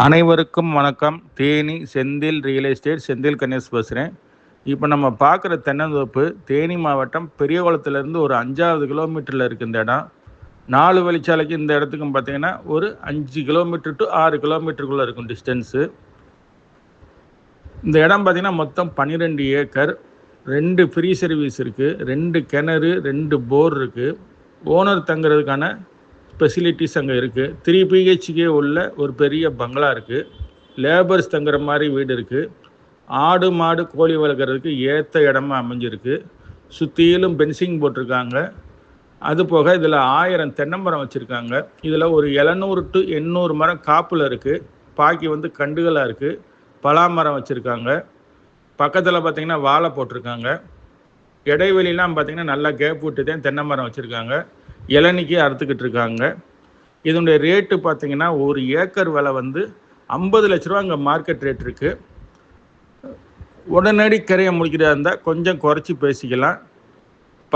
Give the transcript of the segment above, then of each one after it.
அனைவருக்கும் வணக்கம். Theni Senthil real estate Senthil Ganesh பேசுகிறேன். இப்போ நம்ம பார்க்குற தென்னந்தோப்பு தேனி மாவட்டம் பெரியகுளத்துலேருந்து ஒரு 5வது கிலோமீட்டரில் இருக்குது இந்த இடம். 4 வழிச்சாலைக்கு இந்த இடத்துக்கும் பார்த்தீங்கன்னா ஒரு 5 கிலோமீட்டர் டு 6 கிலோமீட்டருக்குள்ளே இருக்கும் டிஸ்டன்ஸு. இந்த இடம் பார்த்திங்கன்னா மொத்தம் 12 ஏக்கர், 2 ஃப்ரீ சர்வீஸ் இருக்குது, 2 கிணறு, 2 போர் இருக்குது. ஓனர் தங்குறதுக்கான ஃபெசிலிட்டிஸ் அங்கே இருக்குது. 3 பிஹெச்கே உள்ள ஒரு பெரிய பங்களா இருக்குது. லேபர்ஸ் தங்குற மாதிரி வீடு இருக்குது. ஆடு மாடு கோழி வளர்க்குறதுக்கு ஏற்ற இடமா அமைஞ்சிருக்கு. சுற்றிலும் பென்சிங் போட்டிருக்காங்க. அது போக இதில் 1000 தென்னை மரம் வச்சுருக்காங்க. இதில் ஒரு 700 to 800 மரம் காப்பில் இருக்குது. பாக்கி கண்டுகளாக இருக்குது. பலாமரம் வச்சுருக்காங்க. பக்கத்தில் பார்த்திங்கன்னா வாழை போட்டிருக்காங்க. இடைவெளிலாம் பார்த்திங்கன்னா நல்லா கேப் விட்டு தான் தென்னை மரம் வச்சுருக்காங்க. இளநிக்கு அறுத்துக்கிட்டு இருக்காங்க. இதனுடைய ரேட்டு பார்த்திங்கன்னா ஒரு ஏக்கர் விலை 50 லட்ச ரூபா அங்கே மார்க்கெட் ரேட் இருக்குது. உடனடி கரையை முடிக்கிறதா இருந்தால் கொஞ்சம் குறைச்சி பேசிக்கலாம்.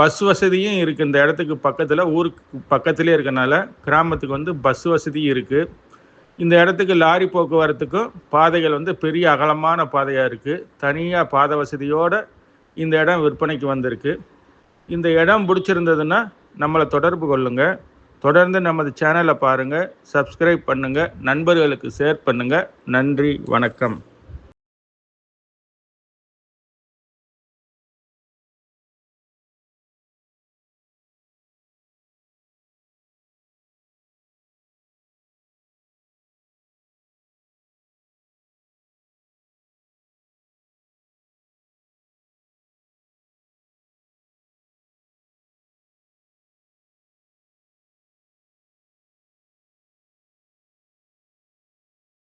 பஸ் வசதியும் இருக்குது. இந்த இடத்துக்கு பக்கத்தில், ஊருக்கு பக்கத்துலேயே இருக்கனால கிராமத்துக்கு பஸ் வசதியும் இருக்குது. இந்த இடத்துக்கு லாரி போக்குவரத்துக்கும் பாதைகள் பெரிய அகலமான பாதையாக இருக்குது. தனியாக பாதை வசதியோடு இந்த இடம் விற்பனைக்கு வந்திருக்கு. இந்த இடம் பிடிச்சிருந்ததுன்னா நம்மளை தொடர்பு கொள்ளுங்கள். தொடர்ந்து நமது சேனலை பாருங்கள், சப்ஸ்கிரைப் பண்ணுங்கள், நண்பர்களுக்கு ஷேர் பண்ணுங்கள். நன்றி, வணக்கம்.